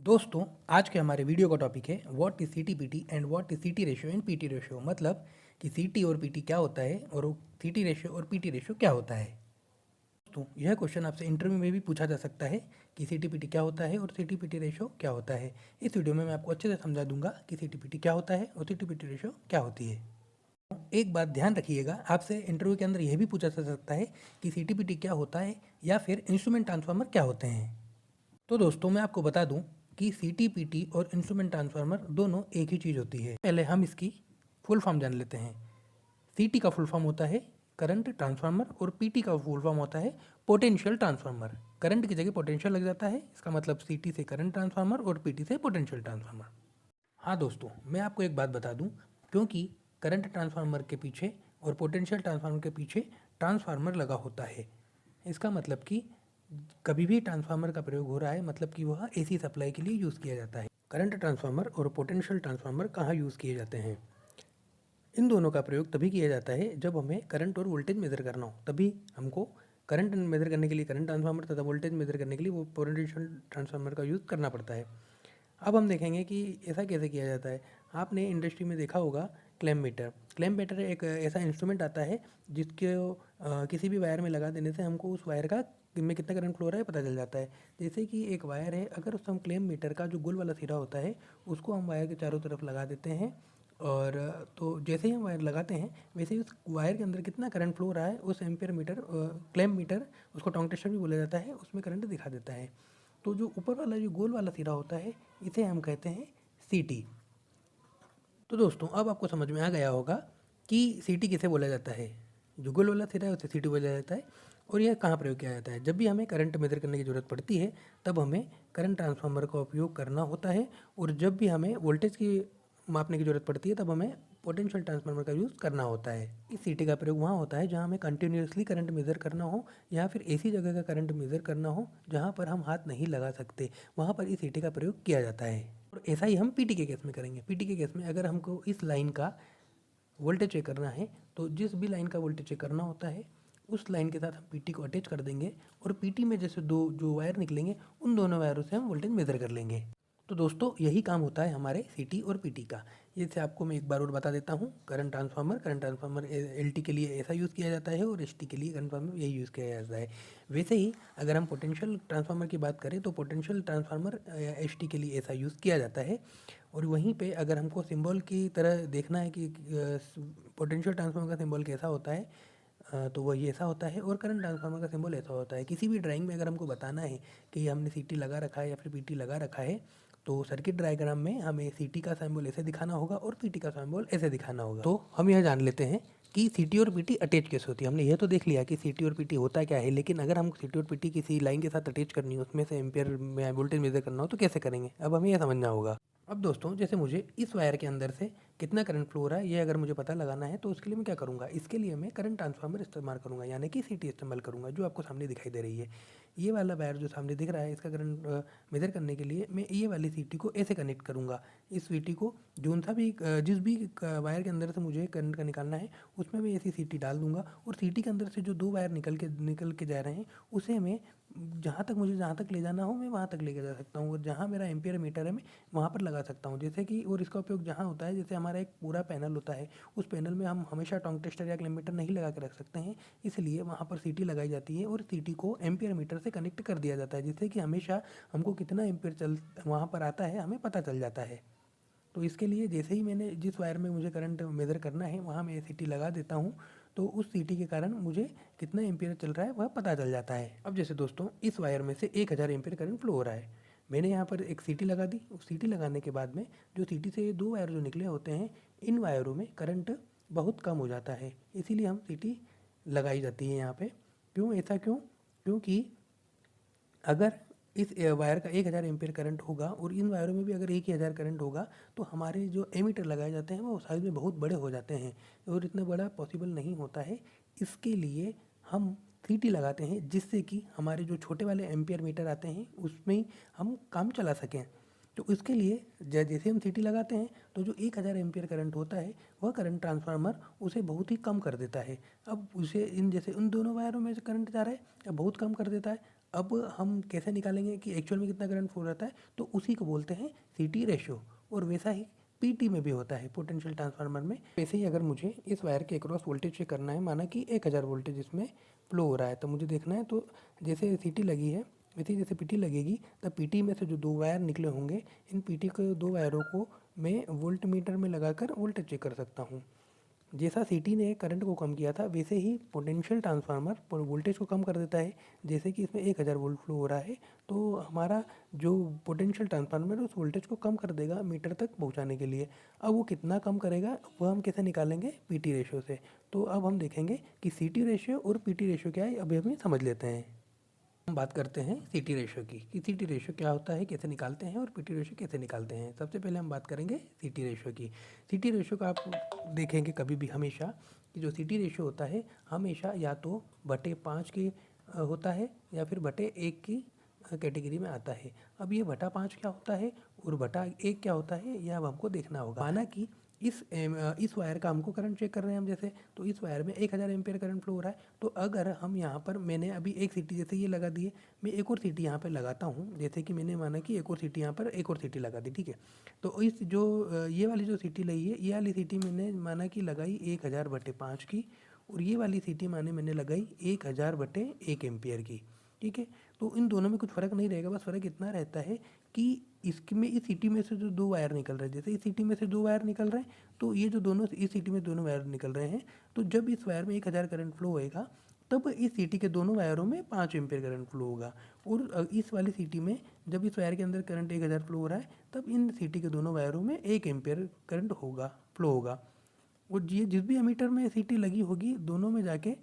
दोस्तों, आज के हमारे वीडियो का टॉपिक है what is CTPT and what is सीटी रेशियो एंड पीटी रेशियो। मतलब कि सीटी और पीटी क्या होता है और सीटी रेशियो और पीटी रेशियो क्या होता है। दोस्तों, यह क्वेश्चन आपसे इंटरव्यू में भी पूछा जा सकता है कि सीटीपीटी क्या होता है और सीटी पीटी रेशियो क्या होता है। इस वीडियो में मैं आपको अच्छे से समझा दूंगा कि सीटीपीटी क्या होता है और सीटी पीटी रेशियो क्या होती है। एक बात ध्यान रखिएगा, आपसे इंटरव्यू के अंदर यह भी पूछा जा सकता है कि सीटीपीटी क्या होता है या फिर इंस्ट्रूमेंट ट्रांसफार्मर क्या होते हैं। तो दोस्तों, मैं आपको बता दूं कि सीटीपीटी और इंस्ट्रूमेंट ट्रांसफार्मर दोनों एक ही चीज़ होती है। पहले हम इसकी फुल फॉर्म जान लेते हैं। सीटी का फुल फॉर्म होता है करंट ट्रांसफार्मर और पीटी का फुल फॉर्म होता है पोटेंशियल ट्रांसफार्मर। करंट की जगह पोटेंशियल लग जाता है, इसका मतलब सीटी से करंट ट्रांसफार्मर और पीटी से पोटेंशियल ट्रांसफार्मर। हाँ दोस्तों, मैं आपको एक बात बता दूं, क्योंकि करंट ट्रांसफार्मर के पीछे और पोटेंशियल ट्रांसफार्मर के पीछे ट्रांसफार्मर लगा होता है। इसका मतलब कि कभी भी ट्रांसफार्मर का प्रयोग हो रहा है, मतलब कि वह एसी सप्लाई के लिए यूज़ किया जाता है। करंट ट्रांसफार्मर और पोटेंशियल ट्रांसफार्मर कहाँ यूज़ किए जाते हैं? इन दोनों का प्रयोग तभी किया जाता है जब हमें करंट और वोल्टेज मेज़र करना हो। तभी हमको करंट मेज़र करने के लिए करंट ट्रांसफार्मर तथा वोल्टेज मेज़र करने के लिए वो पोटेंशियल ट्रांसफार्मर का यूज़ करना पड़ता है। अब हम देखेंगे कि ऐसा कैसे किया जाता है। आपने इंडस्ट्री में देखा होगा क्लैम्प मीटर। क्लैम्प मीटर एक ऐसा इंस्ट्रूमेंट आता है जिसके किसी भी वायर में लगा देने से हमको उस वायर का में कितना करंट फ्लो हो रहा है पता चल जाता है। जैसे कि एक वायर है, अगर उस हम क्लैम्प मीटर का जो गोल वाला सिरा होता है उसको हम वायर के चारों तरफ लगा देते हैं, और तो जैसे ही हम वायर लगाते हैं वैसे ही उस वायर के अंदर कितना करंट फ्लो हो रहा है उस एम्पियर मीटर, क्लैम्प मीटर, उसको टोंग टेस्टर भी बोला जाता है, उसमें करंट दिखा देता है। तो जो ऊपर वाला जो गोल वाला सिरा होता है इसे हम कहते हैं सीटी। तो दोस्तों, अब आपको समझ में आ गया होगा कि सीटी किसे बोला जाता है। जो गोल वाला सिरा है उसे सीटी बोला जाता है। और यह कहाँ प्रयोग किया जाता है? जब भी हमें करंट मेजर करने की ज़रूरत पड़ती है तब हमें करंट ट्रांसफार्मर का उपयोग करना होता है, और जब भी हमें वोल्टेज की मापने की ज़रूरत पड़ती है तब हमें पोटेंशियल ट्रांसफार्मर का यूज़ करना होता है। इस सीटी का प्रयोग वहाँ होता है जहाँ हमें कंटिन्यूसली करंट मेज़र करना हो, या फिर ऐसी जगह का करंट मेज़र करना हो जहाँ पर हम हाथ नहीं लगा सकते, वहाँ पर इस सीटी का प्रयोग किया जाता है। और ऐसा ही हम पीटी के केस में करेंगे। पीटी के केस में अगर हमको इस लाइन का वोल्टेज चेक करना है तो जिस भी लाइन का वोल्टेज चेक करना होता है उस लाइन के साथ हम पीटी को अटैच कर देंगे, और पीटी में जैसे दो जो वायर निकलेंगे उन दोनों वायरों से हम वोल्टेज मेज़र कर लेंगे। तो दोस्तों, यही काम होता है हमारे सीटी और पीटी का। जैसे आपको मैं एक बार और बता देता हूँ, करंट ट्रांसफार्मर एलटी के लिए ऐसा यूज़ किया जाता है और एसटी के लिए करंट ट्रांसफार्मर यही यूज़ किया जाता है। वैसे ही अगर हम पोटेंशियल ट्रांसफार्मर की बात करें तो पोटेंशियल ट्रांसफार्मर एसटी के लिए ऐसा यूज़ किया जाता है। और वहीं पे अगर हमको सिंबल की तरह देखना है कि पोटेंशियल ट्रांसफार्मर का सिंबल कैसा होता है, तो वही ऐसा होता है, और करंट ट्रांसफार्मर का सिंबल ऐसा होता है। किसी भी ड्राइंग में अगर हमको बताना है कि हमने सीटी लगा रखा है या फिर पीटी लगा रखा है, तो सर्किट डायग्राम में हमें सीटी का सिंबल ऐसे दिखाना होगा और पीटी का सिंबल ऐसे दिखाना होगा। तो हम यह जान लेते हैं कि सीटी और पीटी अटैच कैसे होती है। हमने यह तो देख लिया कि सीटी और पीटी होता क्या है, लेकिन अगर हम सीटी और पीटी किसी लाइन के साथ अटैच करनी हो, उसमें से एम्पियर में वोल्टेज मेजर करना हो तो कैसे करेंगे, अब हमें यह समझना होगा। अब दोस्तों, जैसे मुझे इस वायर के अंदर से कितना करंट फ्लो हो रहा है ये अगर मुझे पता लगाना है तो उसके लिए मैं क्या करूँगा, इसके लिए मैं करंट ट्रांसफार्मर इस्तेमाल करूँगा, यानी कि सीटी इस्तेमाल करूँगा, जो आपको सामने दिखाई दे रही है। ये वाला वायर जो सामने दिख रहा है इसका करंट मेजर करने के लिए मैं ये वाली सीटी को ऐसे कनेक्ट करूँगा। इस सीटी को जो सा भी जिस भी वायर के अंदर से मुझे करंट का निकालना है उसमें मैं ऐसी सीटी डाल दूंगा, और सीटी के अंदर से जो दो वायर निकल के जा रहे हैं उसे मैं जहाँ तक ले जाना हो मैं वहाँ तक लेके जा सकता हूँ, और जहाँ मेरा एम्पियर मीटर है मैं वहाँ पर लगा सकता हूँ। जैसे कि और इसका उपयोग जहाँ होता है, जैसे हमारा एक पूरा पैनल होता है, उस पैनल में हम हमेशा टोंग टेस्टर या क्लैम्प मीटर नहीं लगा के रख सकते हैं, इसलिए वहाँ पर सीटी लगाई जाती है और सीटी को एम्पियर मीटर से कनेक्ट कर दिया जाता है, जिससे कि हमेशा हमको कितना एम्पियर चल वहाँ पर आता है हमें पता चल जाता है। तो इसके लिए जैसे ही मैंने जिस वायर में मुझे करंट मेज़र करना है वहाँ मैं सीटी लगा देता हूँ, तो उस सीटी के कारण मुझे कितना एम्पियर चल रहा है वह पता चल जाता है। अब जैसे दोस्तों, इस वायर में से 1000 एम्पियर करंट फ्लो हो रहा है, मैंने यहाँ पर एक सीटी लगा दी। उस सीटी लगाने के बाद में जो सीटी से दो वायर जो निकले होते हैं, इन वायरों में करंट बहुत कम हो जाता है, इसीलिए हम सीटी लगाई जाती है यहाँ पे। क्यों ऐसा क्यों? क्योंकि अगर इस वायर का 1000 एम्पीयर करंट होगा और इन वायरों में भी अगर 1000 करंट होगा तो हमारे जो एमीटर लगाए जाते हैं वो साइज़ में बहुत बड़े हो जाते हैं, और इतना बड़ा पॉसिबल नहीं होता है। इसके लिए हम सीटी लगाते हैं जिससे कि हमारे जो छोटे वाले एम्पियर मीटर आते हैं उसमें हम काम चला सकें। तो इसके लिए जैसे हम सीटी लगाते हैं तो जो 1000 एम्पियर करंट होता है वह करंट ट्रांसफार्मर उसे बहुत ही कम कर देता है। अब उसे जैसे उन दोनों वायरों में से करंट जा रहा है या बहुत कम कर देता है। अब हम कैसे निकालेंगे कि एक्चुअल में कितना करंट फ्लो रहता है, तो उसी को बोलते हैं सीटी रेशियो। और वैसा ही पीटी में भी होता है, पोटेंशियल ट्रांसफार्मर में। वैसे ही अगर मुझे इस वायर के अक्रॉस वोल्टेज चेक करना है, माना कि 1000 वोल्टेज इसमें फ्लो हो रहा है, तो मुझे देखना है तो जैसे सीटी लगी है वैसे ही जैसे पीटी लगेगी तब पीटी में से जो 2 वायर निकले होंगे, इन पीटी के 2 वायरों को मैं वोल्ट मीटर में लगाकर वोल्टेज चेक कर सकता हूँ। जैसा सीटी ने करंट को कम किया था वैसे ही पोटेंशियल ट्रांसफार्मर वोल्टेज को कम कर देता है। जैसे कि इसमें 1000 वोल्ट फ्लो हो रहा है तो हमारा जो पोटेंशियल ट्रांसफार्मर है उस वोल्टेज को कम कर देगा मीटर तक पहुंचाने के लिए। अब वो कितना कम करेगा वह हम कैसे निकालेंगे, पीटी रेशियो से। तो अब हम देखेंगे कि सीटी रेशियो और पीटी रेशियो क्या है, अभी हम समझ लेते हैं। हम बात करते हैं सीटी रेशियो की कि सीटी रेशियो क्या होता है, कैसे निकालते हैं, और पीटी रेशियो कैसे निकालते हैं। सबसे पहले हम बात करेंगे सीटी रेशियो की। सीटी रेशियो का आप देखेंगे कभी भी हमेशा कि जो सीटी रेशियो होता है हमेशा या तो बटे 5 की होता है या फिर बटे 1 की कैटेगरी में आता है। अब ये बटा 5 क्या होता है और बटा 1 क्या होता है, यह अब हमको देखना होगा। माना कि इस वायर का हमको करंट चेक कर रहे हैं हम, जैसे तो इस वायर में 1000 एम्पियर करंट फ्लो हो रहा है। तो अगर हम यहाँ पर, मैंने अभी एक सीटी जैसे ये लगा दी है, मैं एक और सीटी यहाँ पर लगाता हूँ। जैसे कि मैंने माना कि एक और सीटी यहाँ पर एक और सीटी लगा दी, ठीक है। तो इस जो ये वाली जो सीटी लगी है, ये वाली सीटी मैंने माना कि लगाई 1000/5 की, और ये वाली सीटी मैंने लगाई 1000/1 एम्पियर की, ठीक है। तो इन दोनों में कुछ फ़र्क नहीं रहेगा, बस फ़र्क इतना रहता है कि इसमें इस सीटी में से जो 2 वायर निकल रहे हैं, जैसे इस सीटी में से 2 वायर निकल रहे हैं, तो ये जो दोनों इस सीटी में दोनों वायर निकल रहे हैं, तो जब इस वायर में 1000 करंट फ्लो होएगा तब इस सीटी के दोनों वायरों में 5 एम्पियर करंट फ्लो होगा। और इस वाली सीटी में जब इस वायर के अंदर करंट 1000 फ्लो हो रहा है तब इन सीटी के दोनों वायरों में 1 एम्पियर करंट फ्लो होगा। और ये जिस भी एमीटर में सीटी लगी होगी दोनों में जाके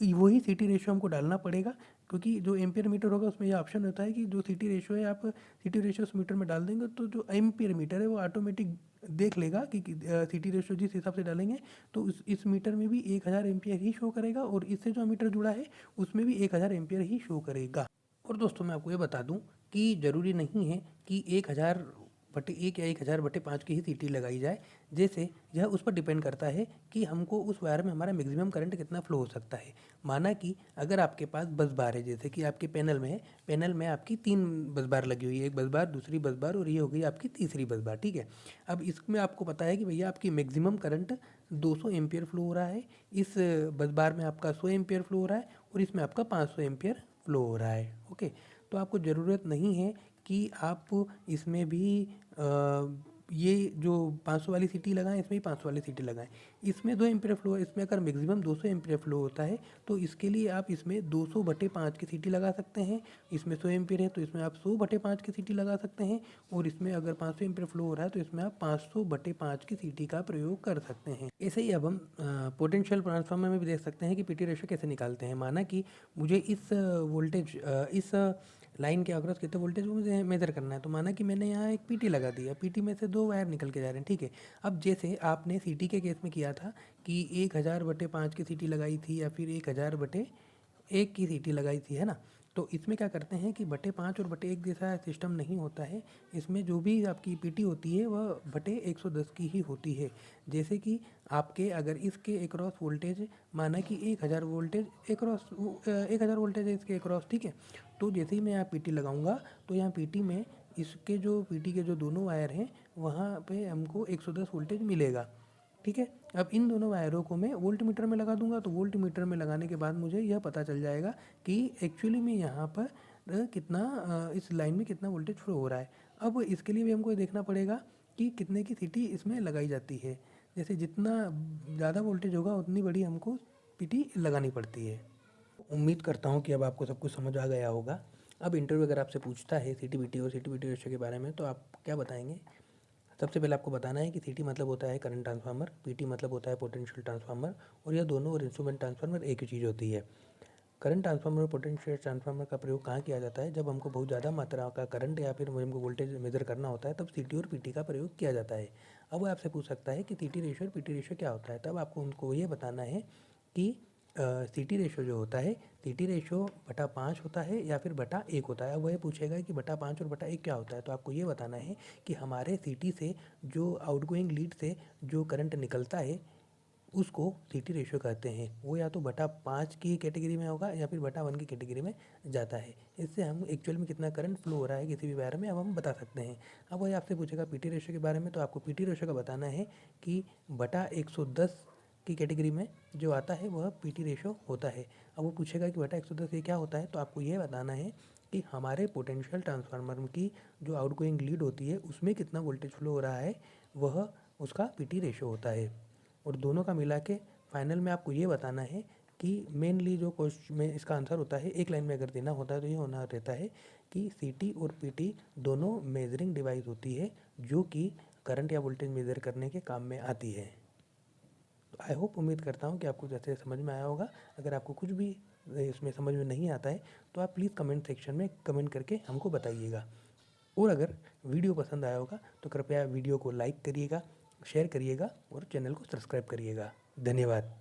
वही सीटी रेशियो हमको डालना पड़ेगा, क्योंकि जो एम्पियर मीटर होगा उसमें ये ऑप्शन होता है कि जो सीटी रेशियो है आप सीटी रेशियो उस मीटर में डाल देंगे तो जो एम्पियर मीटर है वो ऑटोमेटिक देख लेगा कि सीटी रेशियो जिस हिसाब से डालेंगे तो इस मीटर में भी 1000 एम्पियर ही शो करेगा, और इससे जो मीटर जुड़ा है उसमें भी 1000 एम्पियर ही शो करेगा। और दोस्तों मैं आपको ये बता दूं कि ज़रूरी नहीं है कि 1000/1 या 1000/5 की ही सीटी लगाई जाए। जैसे यह उस पर डिपेंड करता है कि हमको उस वायर में हमारा मैक्सिमम करंट कितना फ्लो हो सकता है। माना कि अगर आपके पास बस बार है, जैसे कि आपके पैनल में है, पैनल में आपकी 3 बस बार लगी हुई है, एक बस बार, दूसरी बस बार, और ये हो गई आपकी तीसरी बस बार, ठीक है। अब इसमें आपको पता है कि भैया आपकी मैक्सिमम करंट 200 एम्पियर फ्लो हो रहा है, इस बस बार में आपका 100 एम्पियर फ्लो हो रहा है, और इसमें आपका 500 एम्पियर फ्लो हो रहा है, ओके। तो आपको ज़रूरत नहीं है कि आप इसमें भी ये जो 500 वाली सीटी लगाएं, इसमें भी 500 वाली सीटी लगाएं। इसमें 2 एम्पियर फ्लो है, इसमें अगर मैक्सिमम 200 एम्पियर फ्लो होता है तो इसके लिए आप इसमें 200/5 की सीटी लगा सकते हैं। इसमें 100 एम्पियर है तो इसमें आप 100/5 की सीटी लगा सकते हैं, और इसमें अगर 500 एम्पियर फ्लो हो रहा है तो इसमें आप 500/5 की सीटी का प्रयोग कर सकते हैं। ऐसे ही अब हम पोटेंशियल ट्रांसफार्मर में भी देख सकते हैं कि पीटी रेशियो कैसे निकालते हैं। माना कि मुझे इस लाइन के अक्रॉस कितने वोल्टेज को मुझे मेजर करना है, तो माना कि मैंने यहाँ एक पीटी लगा दिया, पीटी में से 2 वायर निकल के जा रहे हैं, ठीक है। अब जैसे आपने सीटी के केस में किया था कि 1000/5 की सीटी लगाई थी या फिर 1000/1 की सीटी लगाई थी, है ना। तो इसमें क्या करते हैं कि बटे 5 और बटे 1 जैसा सिस्टम नहीं होता है। इसमें जो भी आपकी पीटी होती है वह बटे 110 की ही होती है। जैसे कि आपके अगर इसके अक्रॉस वोल्टेज, माना कि 1000 वोल्टेज अक्रॉस 1000 वोल्टेज है इसके अक्रॉस, ठीक है। तो जैसे ही मैं यहाँ पीटी लगाऊंगा तो यहाँ पीटी में इसके जो पीटी के जो दोनों वायर हैं वहाँ पे हमको 110 वोल्टेज मिलेगा, ठीक है। अब इन दोनों वायरों को मैं वोल्ट मीटर में लगा दूंगा, तो वोल्ट मीटर में लगाने के बाद मुझे यह पता चल जाएगा कि एक्चुअली में यहाँ पर इस लाइन में कितना वोल्टेज फ्लो हो रहा है। अब इसके लिए भी हमको ये देखना पड़ेगा कि कितने की सीटी इसमें लगाई जाती है। जैसे जितना ज़्यादा वोल्टेज होगा उतनी बड़ी हमको पीटी लगानी पड़ती है। उम्मीद करता हूँ कि अब आपको सब कुछ समझ आ गया होगा। अब इंटरव्यू अगर आपसे पूछता है सीटी पीटी और सीटी पीटी रेशियो के बारे में तो आप क्या बताएंगे? सबसे पहले आपको बताना है कि सीटी मतलब होता है करंट ट्रांसफार्मर, पीटी मतलब होता है पोटेंशियल ट्रांसफार्मर, और यह दोनों और इंस्ट्रूमेंट ट्रांसफार्मर एक ही चीज़ होती है। करंट ट्रांसफार्मर और पोटेंशियल ट्रांसफार्मर का प्रयोग कहाँ किया जाता है? जब हमको बहुत ज़्यादा मात्रा का करंट या फिर हमको वोल्टेज मेजर करना होता है तब सीटी और पीटी का प्रयोग किया जाता है। अब वो आपसे पूछ सकता है कि सीटी रेशियो और पीटी रेशियो क्या होता है, तब आपको उनको ये बताना है कि सीटी रेशियो जो होता है सीटी रेशो बटा 5 होता है या फिर बटा 1 होता है। अब वह पूछेगा कि बटा 5 और बटा 1 क्या होता है, तो आपको ये बताना है कि हमारे सीटी से जो आउटगोइंग लीड से जो करंट निकलता है उसको सीटी रेशियो कहते हैं। वो या तो बटा 5 की कैटेगरी में होगा या फिर बटा 1 की कैटेगरी में जाता है। इससे हम एक्चुअल में कितना करंट फ्लो हो रहा है किसी भी वायर में अब हम बता सकते हैं। अब वही आपसे पूछेगा पीटी रेशियो के बारे में, तो आपको पीटी रेशियो का बताना है कि बटा 110 की कैटेगरी में जो आता है वह पीटी रेशियो होता है। अब वो पूछेगा कि बटा 110 ये क्या होता है, तो आपको ये बताना है कि हमारे पोटेंशियल ट्रांसफार्मर की जो आउटगोइंग लीड होती है उसमें कितना वोल्टेज फ्लो हो रहा है, वह उसका पीटी रेशियो होता है। और दोनों का मिला के फाइनल में आपको ये बताना है कि मेनली जो क्वेश्चन में इसका आंसर होता है, एक लाइन में अगर देना होता है तो ये होना रहता है कि सीटी और पीटी दोनों मेजरिंग डिवाइस होती है जो कि करंट या वोल्टेज मेज़र करने के काम में आती है। तो आई होप, उम्मीद करता हूँ कि आपको जैसे समझ में आया होगा। अगर आपको कुछ भी इसमें समझ में नहीं आता है तो आप प्लीज़ कमेंट सेक्शन में कमेंट करके हमको बताइएगा। और अगर वीडियो पसंद आया होगा तो कृपया वीडियो को लाइक करिएगा, शेयर करिएगा और चैनल को सब्सक्राइब करिएगा। धन्यवाद।